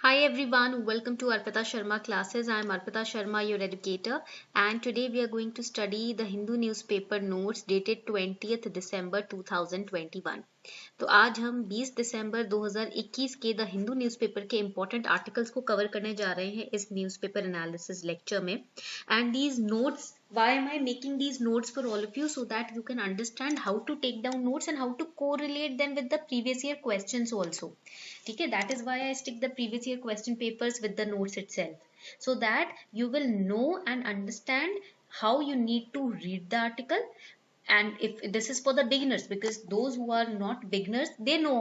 Hi everyone, welcome to Arpita Sharma classes. I am Arpita Sharma, your educator, and today we are going to study the Hindu newspaper notes dated 20th December 2021. तो आज हम 20 दिसंबर 2021 के the Hindu newspaper के important articles को cover करने जा रहे हैं इस न्यूज़पेपर एनालिसिस लेक्चर में. And these notes, why am I making these notes for all of you? So that you can understand how to take down notes and how to correlate them with the previous year questions also. ठीक है, that is why I stick the previous year question papers with the notes itself, so that you will know and understand how you need to read the article. And if this is for the beginners, because those who are not beginners, they know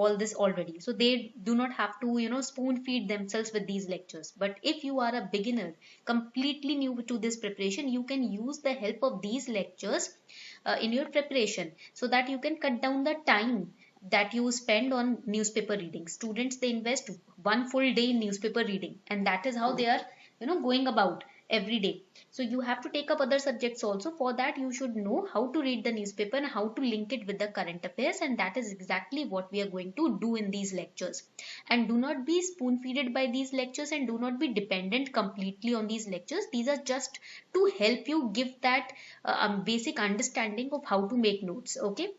all this already, so they do not have to spoon feed themselves with these lectures. But if you are a beginner, completely new to this preparation, you can use the help of these lectures in your preparation, so that you can cut down the time that you spend on newspaper reading. Students, they invest one full day in newspaper reading, and that is how they are going about every day. So you have to take up other subjects also. For that, you should know how to read the newspaper and how to link it with the current affairs, and that is exactly what we are going to do in these lectures. And do not be spoon feeded by these lectures, and do not be dependent completely on these lectures. These are just to help you give that basic understanding of how to make notes. Okay.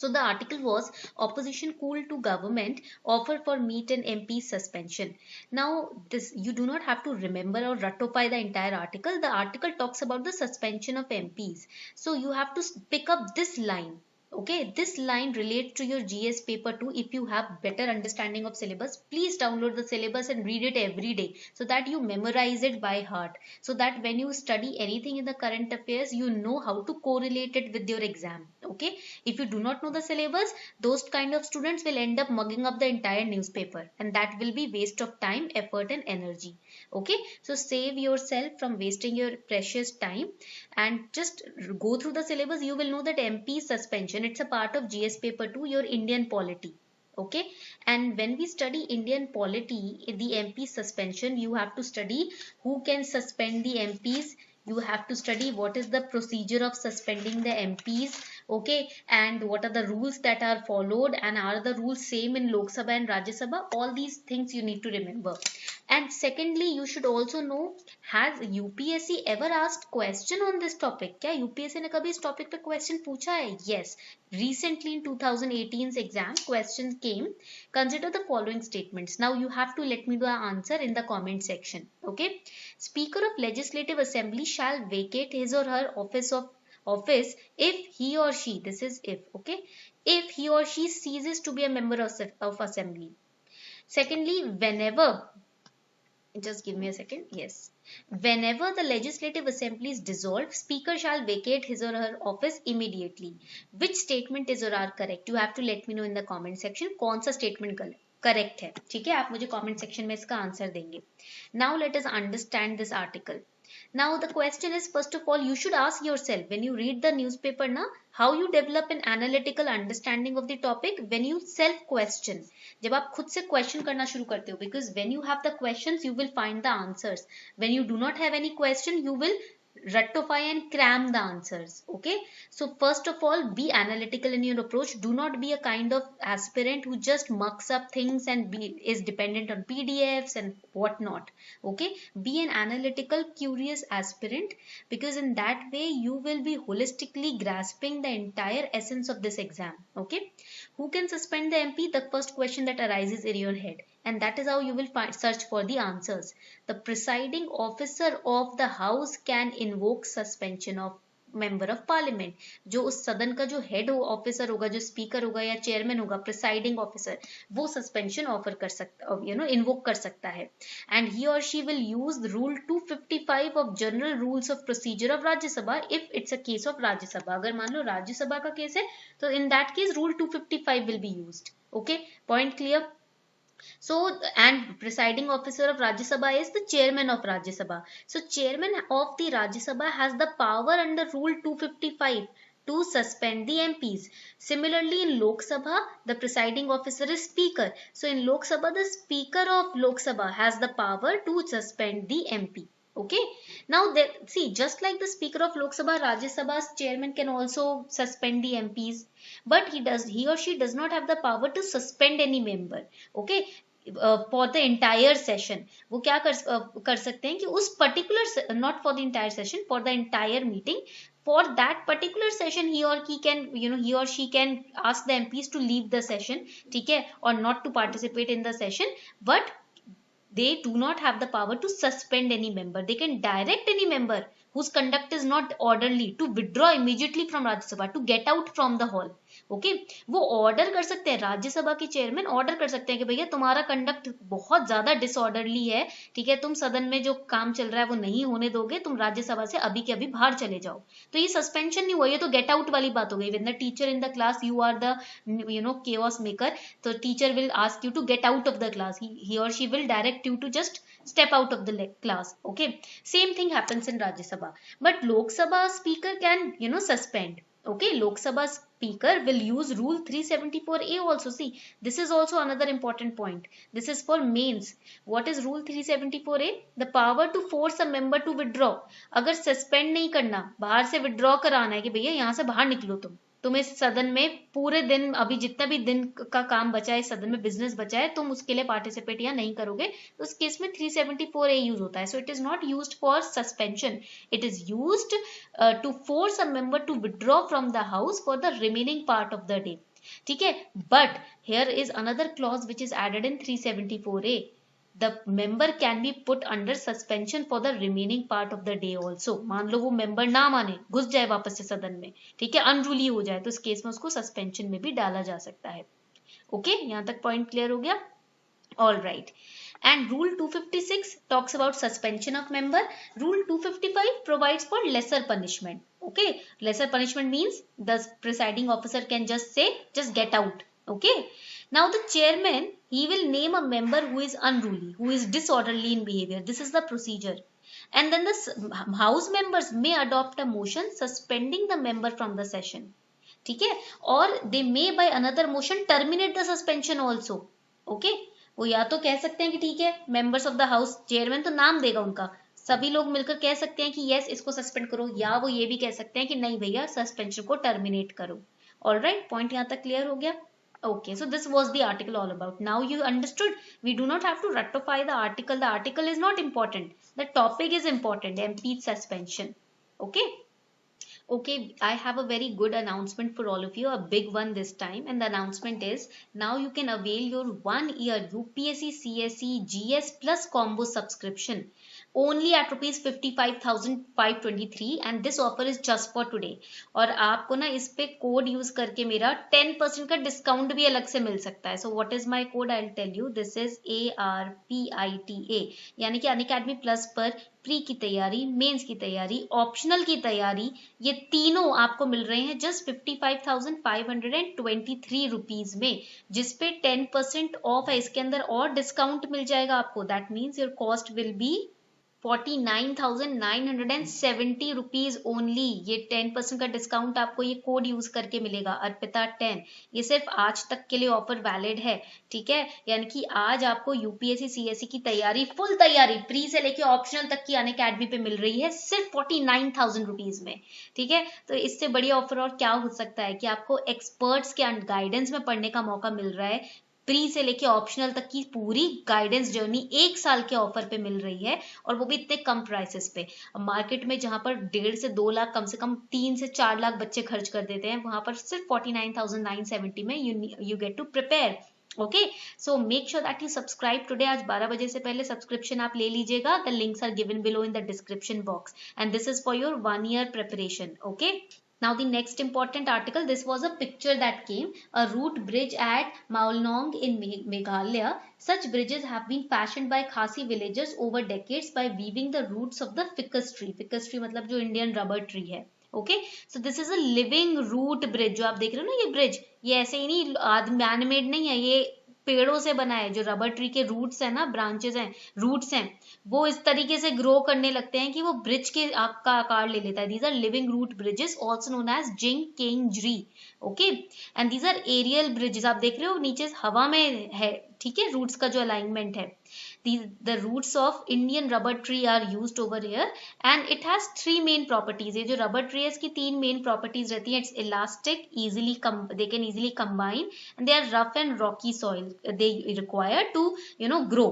So the article was opposition cool to government offer for meet and MP suspension. Now this, you do not have to remember or ratify the entire article. The article talks about the suspension of MPs. So you have to pick up this line. Okay, this line relates to your GS paper 2. If you have better understanding of syllabus, please download the syllabus and read it every day, so that you memorize it by heart, so that when you study anything in the current affairs, you know how to correlate it with your exam. Okay, if you do not know the syllabus, those kind of students will end up mugging up the entire newspaper, and that will be waste of time, effort and energy. Okay, so save yourself from wasting your precious time and just go through the syllabus. You will know that MP suspension, it's a part of GS paper 2, your Indian polity. Okay, and when we study Indian polity, the MP suspension, you have to study who can suspend the MPs. You have to study what is the procedure of suspending the MPs. Okay, and what are the rules that are followed, and are the rules same in Lok Sabha and Rajya Sabha? All these things you need to remember. And secondly, you should also know, has UPSC ever asked question on this topic? क्या UPSC ने कभी इस topic पे question पूछा है? Yes. Recently in 2018's exam, questions came. Consider the following statements. Now you have to let me know the answer in the comment section. Okay. Speaker of Legislative Assembly shall vacate his or her office if he or she, this is if, okay, if he or she ceases to be a member of assembly. Secondly, whenever, just give me a second, yes, whenever the legislative assembly is dissolved, speaker shall vacate his or her office immediately. Which statement is or are correct? You have to let me know in the comment section कौन सा statement correct है. ठीक है, आप मुझे comment section में इसका answer देंगे. Now let us understand this article. Now the question is, first of all, you should ask yourself when you read the newspaper na, how you develop an analytical understanding of the topic when you self question. जब आप खुद से question करना शुरू करते हो, because when you have the questions you will find the answers. When you do not have any question, you will ratify and cram the answers. Okay, so first of all, be analytical in your approach. Do not be a kind of aspirant who just mucks up things and is dependent on PDFs and whatnot. Okay, be an analytical, curious aspirant, because in that way you will be holistically grasping the entire essence of this exam. Okay, who can suspend the MP? The first question that arises in your head, and that is how you will search for the answers. The presiding officer of the house can invoke suspension of member of parliament. जो उस सदन का जो head officer होगा, जो speaker होगा या chairman होगा, प्रिसाइडिंग ऑफिसर, वो सस्पेंशन ऑफर कर सकता, इन्वोक कर सकता है. एंड ही और she will use rule 255 of general rules of procedure of Rajya Sabha if it's a case of Rajya Sabha. अगर मान लो राज्यसभा का केस है, तो in that case rule 255 will be used. Okay, point clear? So, and presiding officer of Rajya Sabha is the chairman of Rajya Sabha. So chairman of the Rajya Sabha has the power under rule 255 to suspend the MPs. Similarly, in Lok Sabha, the presiding officer is speaker. So in Lok Sabha, the speaker of Lok Sabha has the power to suspend the MP. Okay, now see, just like the speaker of Lok Sabha, Rajya Sabha's chairman can also suspend the MPs, but he or she does not have the power to suspend any member. Okay, for the entire session, वो क्या कर सकते हैं कि उस particular, not for the entire session, for the entire meeting, for that particular session he or he can, he or she can ask the MPs to leave the session, ठीक है, or not to participate in the session, but they do not have the power to suspend any member. They can direct any member whose conduct is not orderly to withdraw immediately from Rajya Sabha, to get out from the hall. Okay वो order कर सकते हैं, राज्यसभा के chairman order कर सकते हैं कि भैया तुम्हारा कंडक्ट बहुत ज्यादा डिसऑर्डरली है, ठीक है, तुम सदन में जो काम चल रहा है वो नहीं होने दोगे, तुम राज्यसभा से अभी के अभी बाहर चले जाओ। तो ये सस्पेंशन नहीं हुआ, ये तो गेट आउट वाली बात हो गई। When the teacher in the class, you are the chaos maker, so teacher will ask you to get out of the class, he or she will direct you to just step out of the class. Okay, same thing happens in Rajya Sabha, but Lok Sabha speaker can suspend. Okay, Lok Sabha speaker will use rule 374A also. See, this is also another important point. This is for mains. What is rule 374A? The power to force a member to withdraw. अगर suspend नहीं करना, बाहर से withdraw कराना है कि भैया यहाँ से बाहर निकलो, तुम इस सदन में पूरे दिन, अभी जितना भी दिन का काम बचा है, सदन में बिजनेस बचा है, तुम उसके लिए पार्टिसिपेट या नहीं करोगे, तो उस केस में 374A यूज होता है। So it is not used for suspension, it is used to force a member to withdraw from the house for the remaining part of the day, ठीक है। But here is another clause which is added in 374A. The member can be put under suspension for the remaining part of the day also. मान लो वो member ना माने, घुस जाए वापस से सदन में, ठीक है, अनरूली हो जाए, तो इस केस में उसको सस्पेंशन में भी डाला जा सकता है। ओके, यहाँ तक पॉइंट क्लियर हो गया? All right. And rule 256 talks about suspension of member. Rule 255 provides for lesser punishment. Okay, lesser punishment means the presiding officer can just say, just get out. Okay, now the chairman, he will name a member who is unruly, who is disorderly in behavior. This is the procedure. And then the house members may adopt a motion suspending the member from the session. ठीक है, और they may by another motion terminate the suspension also. Okay, वो या तो कह सकते हैं कि ठीक है, members of the house, chairman तो नाम देगा उनका, सभी लोग मिलकर कह सकते हैं कि यस इसको सस्पेंड करो, या वो ये भी कह सकते हैं कि नहीं भैया सस्पेंशन को टर्मिनेट करो। ऑलराइट, पॉइंट यहाँ तक क्लियर हो गया? Okay, so this was the article all about. Now you understood, we do not have to ratify the article is not important, the topic is important, MP suspension. Okay. Okay, I have a very good announcement for all of you, a big one this time, and the announcement is now you can avail your 1 year UPSC CSE GS Plus combo subscription only at rupees 55,523 and this offer is just for today. और आपको ना इस पे code use करके मेरा 10% का discount भी अलग से मिल सकता है। So what is my code? I'll tell you. This is ARPITA, यानी कि अनअकैडमी प्लस पर प्री की तैयारी, मेंस की तैयारी, ऑप्शनल की तैयारी, ये तीनों आपको मिल रहे हैं जस्ट 55,523 रुपीज में, जिसपे 10% ऑफ है। इसके अंदर और डिस्काउंट मिल जाएगा आपको, that means your cost will be 49,970 rupees only. ये 10% का डिस्काउंट आपको ये कोड यूज करके मिलेगा, अर्पिता 10। ये सिर्फ आज तक के लिए ऑफर वैलिड है, ठीक है, यानी कि आज आपको यूपीएससी सीएससी की तैयारी, फुल तैयारी प्री से लेके ऑप्शनल तक की अनअकैडमी पे मिल रही है सिर्फ 49,000 रुपीज में, ठीक है। तो इससे बढ़िया ऑफर और क्या हो सकता है कि आपको एक्सपर्ट्स के गाइडेंस में पढ़ने का मौका मिल रहा है, प्री से लेके ऑप्शनल तक की पूरी गाइडेंस जर्नी 1 साल के ऑफर पे मिल रही है, और वो भी इतने कम प्राइसेस पे। मार्केट में जहां पर 1.5 से 2 लाख, कम से कम 3 से 4 लाख बच्चे खर्च कर देते हैं, वहां पर सिर्फ 49,970 में you get to prepare. Okay, so make sure that you subscribe today. आज 12 बजे से पहले सब्सक्रिप्शन आप ले लीजिएगा। The links are given below in the description box and this is for your 1 year preparation. Okay. Now the next important article, this was a picture that came, a root bridge at Maolnong in Meghalaya. Such bridges have been fashioned by Khasi villagers over decades by weaving the roots of the ficus tree. Ficus tree मतलब जो Indian rubber tree है। Okay, so this is a living root bridge. जो आप देख रहे हो ना ये ब्रिज, ये ऐसे ही नहीं मैन मेड नहीं है, ये पेड़ों से बना है। जो रबर ट्री के रूट्स है ना, ब्रांचेस हैं, रूट्स हैं, वो इस तरीके से ग्रो करने लगते हैं कि वो ब्रिज के का आकार ले लेता है। These are living root bridges also known as Jing Kieng Jri. Okay, and these are aerial bridges. आप देख रहे हो नीचे हवा में है, ठीक है, रूट्स का जो अलाइनमेंट है, the roots of Indian rubber tree are used over here and it has three main properties. ये जो rubber tree है इसकी तीन main properties रहती हैं. It's elastic, they can easily combine, and they are rough and rocky soil they require to grow.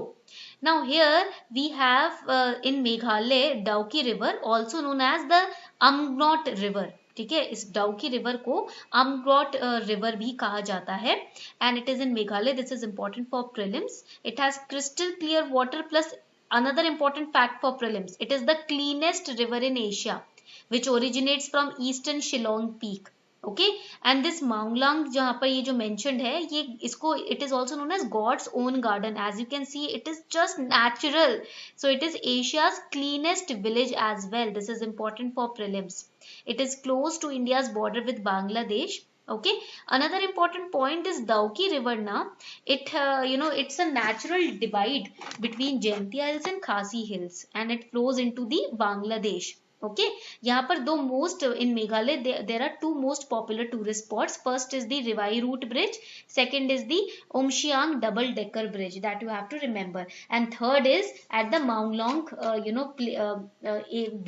Now here we have in Meghalaya Dauki river, also known as the Amnot river. ठीक है, इस Dawki river को अमग्रॉट river भी कहा जाता है and it is in Meghalaya. This is important for prelims. It has crystal clear water plus another important fact for prelims, it is the cleanest river in Asia which originates from eastern Shillong peak. Okay, and this Maunglang जहाँ पर ये जो mentioned है, ये इसको it is also known as God's own garden. As you can see, it is just natural, so it is Asia's cleanest village as well. This is important for prelims. It is close to India's border with Bangladesh. Okay, another important point is Dauki river na, it it's a natural divide between Jaintia hills and Khasi hills and it flows into the Bangladesh. Okay, यहाँ पर दो most in Meghalaya there are two most popular tourist spots. First is the Rivai Route Bridge, second is the Umshiang double decker bridge that you have to remember, and third is at the Maunglong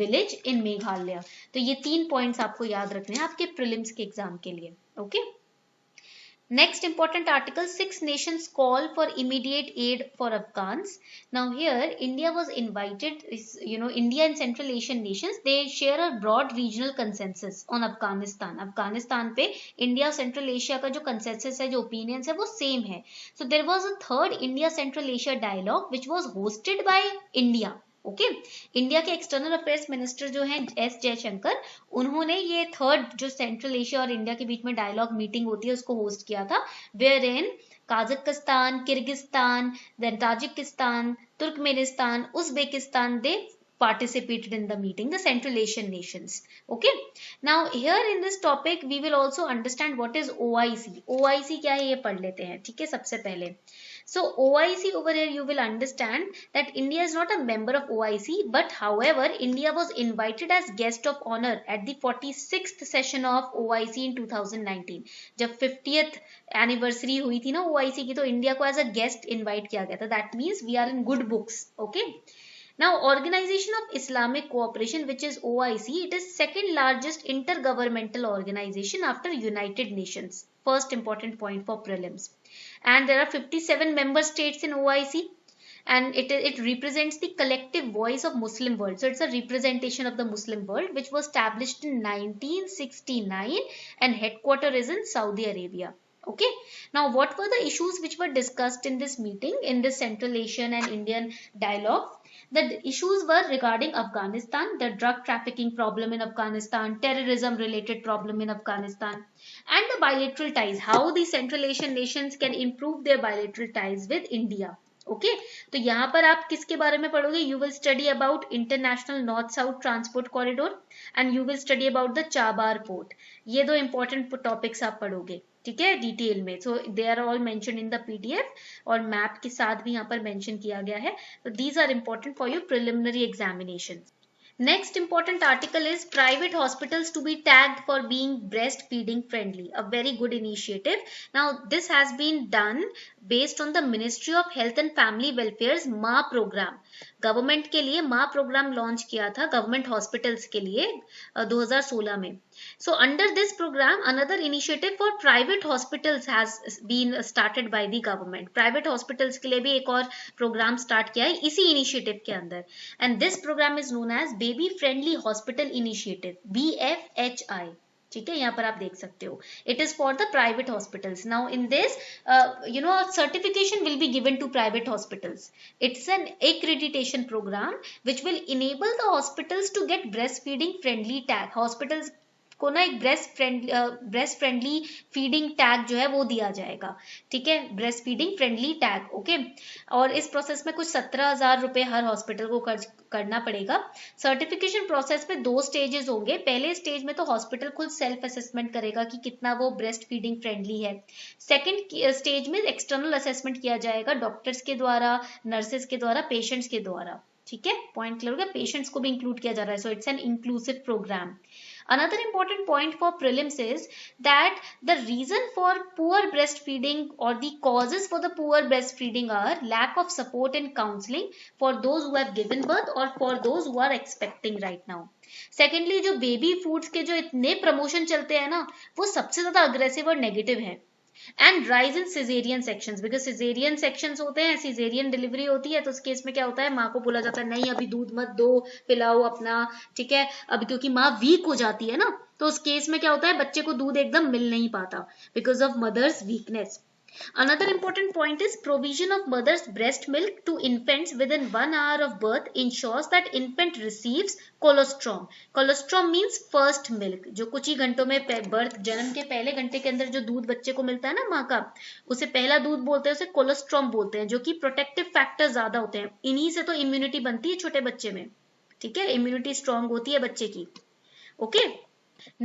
village in Meghalaya. तो ये तीन points आपको याद रखने हैं आपके prelims के exam के लिए. Okay. Next important article, 6 nations call for immediate aid for Afghans. Now here India was invited, India and Central Asian nations, they share a broad regional consensus on Afghanistan. Afghanistan पे India और Central Asia का जो consensus है, जो opinions है, वो same है. So there was a third India Central Asia dialogue which was hosted by India. Okay, India के एक्सटर्नल अफेयर्स मिनिस्टर जो हैं एस जयशंकर, उन्होंने ये थर्ड जो सेंट्रल एशिया और इंडिया के बीच में डायलॉग मीटिंग होती है उसको होस्ट किया था, where in Kazakhstan, Kyrgyzstan, then Tajikistan, Turkmenistan, Uzbekistan, they participated in the meeting, the Central Asian nations. Okay, now here in this topic we will also understand what is OIC. OIC क्या है ये पढ़ लेते हैं, ठीक है, सबसे पहले. So OIC over here you will understand that India is not a member of OIC, but however India was invited as guest of honor at the 46th session of OIC in 2019. जब 50th anniversary हुई थी ना OIC की, तो India को as a guest invite किया गया था. That means we are in good books. Okay. Now, Organization of Islamic Cooperation, which is OIC, it is second largest intergovernmental organization after United Nations. First important point for prelims. And there are 57 member states in OIC, and it represents the collective voice of Muslim world. So it's a representation of the Muslim world, which was established in 1969 and headquarter is in Saudi Arabia. Okay, now what were the issues which were discussed in this meeting, in this Central Asian and Indian dialogue? The issues were regarding Afghanistan, the drug trafficking problem in Afghanistan, terrorism related problem in Afghanistan, and the bilateral ties, how the Central Asian nations can improve their bilateral ties with India. Okay, तो यहाँ पर आप किसके बारे में पढ़ोगे? You will study about international north south transport corridor and you will study about the Chabahar port. ये दो इंपॉर्टेंट टॉपिक्स आप पढ़ोगे, ठीक है, डिटेल में. So they are all mention in the PDF और मैप के साथ भी यहाँ पर मेंशन किया गया है. तो these are important for your preliminary examination. Next important article is private hospitals to be tagged for being breastfeeding friendly. A very good initiative. Now this has been done based on the Ministry of Health and Family Welfare's MA program. Government के लिए माँ programme launch किया था government hospitals के लिए 2016 में. So under this program another initiative for private hospitals has been started by the government. Private hospitals के लिए भी एक और प्रोग्राम स्टार्ट किया है इसी इनिशिएटिव के अंदर, and this program is known as baby friendly hospital initiative, BFHI. ठीक है, यहाँ पर आप देख सकते हो. It is for the private hospitals. Now in this certification will be given to private hospitals. It's an accreditation program which will enable the hospitals to get breast feeding friendly tag. Hospitals को ना एक breast friendly feeding tag जो है वो दिया जाएगा, ठीक है, breast feeding friendly tag. Okay, और इस प्रोसेस में कुछ 17,000 रुपए हर हॉस्पिटल को खर्च करना पड़ेगा. सर्टिफिकेशन प्रोसेस में 2 स्टेजेस होंगे. पहले स्टेज में तो हॉस्पिटल खुद सेल्फ असेसमेंट करेगा कि कितना वो ब्रेस्ट फीडिंग फ्रेंडली है. सेकेंड स्टेज में एक्सटर्नल असेसमेंट किया जाएगा डॉक्टर्स के द्वारा, नर्सेज के द्वारा, पेशेंट्स के द्वारा. ठीक है, पॉइंट क्लियर हो गया. पेशेंट्स को भी इंक्लूड किया जा रहा है. So it's an inclusive program. Another important point for prelims is that the reason for poor breastfeeding or the causes for the poor breastfeeding are lack of support and counseling for those who have given birth or for those who are expecting right now. Secondly जो baby foods के जो इतने promotion चलते हैं ना, वो सबसे ज्यादा अग्रेसिव और नेगेटिव है. And rise in caesarean sections, because caesarean sections होते हैं, सिजेरियन डिलीवरी होती है, तो उस केस में क्या होता है, माँ को बोला जाता है नहीं अभी दूध मत दो, पिलाओ अपना, ठीक है. अब क्योंकि माँ वीक हो जाती है ना, तो उस केस में क्या होता है, बच्चे को दूध एकदम मिल नहीं पाता because of mother's weakness. Another important point is provision of mother's breast milk to infants within 1 hour of birth ensures that infant receives colostrum. Colostrum means first milk. जो कुछ ही घंटों में बर्थ जन्म के पहले घंटे के अंदर जो दूध बच्चे को मिलता है ना माँ का, उसे पहला दूध बोलते हैं, उसे कोलेस्ट्रॉम बोलते हैं, जो कि प्रोटेक्टिव फैक्टर ज्यादा होते हैं. इन्हीं से तो इम्यूनिटी बनती है छोटे बच्चे में, ठीक है, इम्यूनिटी स्ट्रांग होती है बच्चे की. Okay.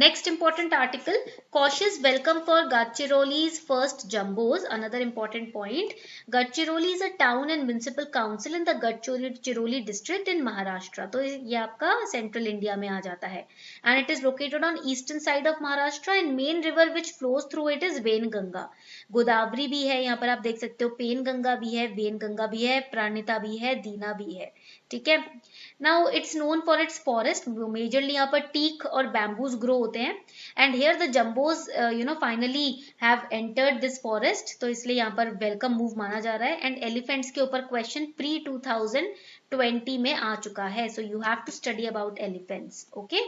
Next important article, cautious welcome for Gadchiroli's first jumbos. Another important point, Gadchiroli is a town and municipal council in the Gadchiroli district in Maharashtra. तो ये आपका central India में आ जाता है. And it is located on eastern side of Maharashtra and main river which flows through it is Venganga. Godavari भी है यहाँ पर, आप देख सकते हो, पेनगंगा भी है, वेनगंगा भी है, प्राणिता भी है, दीना भी है, ठीक है. Now it's known for its forest, majorly यहाँ पर टीक और बैम्बूज ग्रो होते हैं. And here the jumbos finally have entered this forest, तो इसलिए यहाँ पर वेलकम मूव माना जा रहा है. एंड एलिफेंट्स के ऊपर क्वेश्चन प्री 2020 में आ चुका है, so you have to study about elephants. Okay.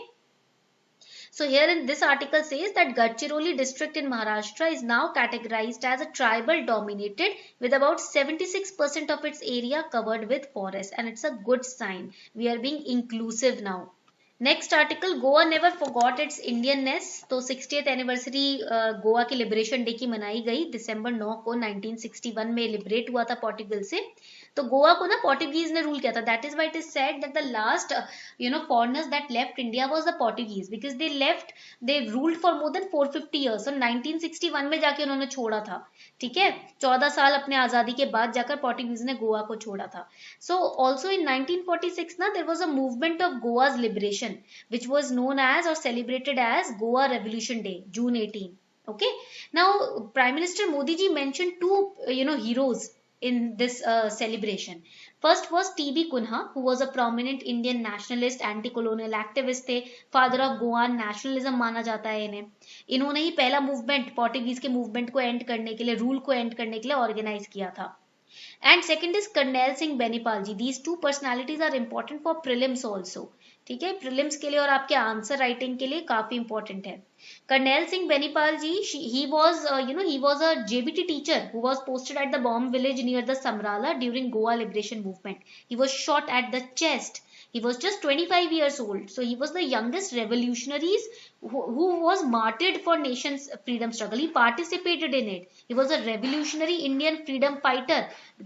So here in this article says that Gadchiroli district in Maharashtra is now categorized as a tribal dominated with about 76% of its area covered with forest, and it's a good sign. We are being inclusive now. Next article, Goa never forgot it's Indianness. तो 60th anniversary Goa की liberation day की मनाई गई दिसंबर 9 को. 1961 में liberate हुआ था पोर्टुगल से. तो गोवा को ना पोर्टुगीज ने रूल किया था. That is why it is said that the last foreigners that left India was the Portuguese, because they left, they ruled for more than 450 years. तो 1961 में जाके उन्होंने छोड़ा था, ठीक है. 14 साल अपने आजादी के बाद जाकर पोर्टुगीज ने गोवा को छोड़ा था. सो ऑल्सो इन 1946 ना there was a movement of Goa's liberation which was known as or celebrated as Goa Revolution Day, June 18. Okay. Now, Prime Minister Modi ji mentioned two, heroes in this celebration. First was T.B. Kunha, who was a prominent Indian nationalist, anti-colonial activist थे. Father of Goan nationalism माना जाता है इन्हें. इन्होंने ही पहला movement, Portuguese के movement को and करने के लिए, रूल को एंड करने के लिए ऑर्गेनाइज किया था. And second is Karnail Singh Benipal ji. These two personalities are important for prelims also. ठीक है, प्रीलिम्स के लिए और आपके आंसर राइटिंग के लिए काफी इंपॉर्टेंट है. कर्नैल सिंह बेनीपाल जी, he was a JBT teacher who was posted at the bomb village near the Samrala during Goa liberation movement. He was shot at the chest. He was just 25 years old. So he was the youngest revolutionaries who was martyred for nation's freedom struggle. He participated in it. He was a revolutionary Indian freedom fighter.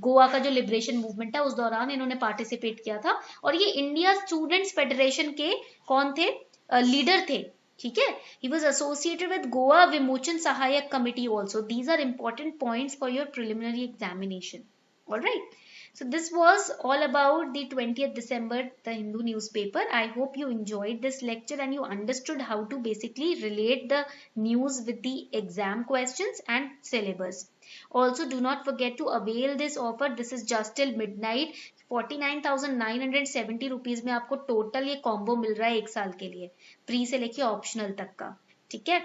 Goa का जो liberation movement है उस दौरान इन्होंने participate किया था. और ये इंडिया स्टूडेंट्स फेडरेशन के कौन थे, लीडर थे, ठीक है. He was associated with Goa Vimochan Sahayak Committee also. These are important points for your preliminary examination. All right. So this was all about the 20th December, the Hindu newspaper. I hope you enjoyed this lecture and you understood how to basically relate the news with the exam questions and syllabus. Also, do not forget to avail this offer. This is just till midnight. 49,970 rupees में आपको total ये combo मिल रहा है एक साल के लिए, pre से लेके ऑप्शनल तक का, ठीक है.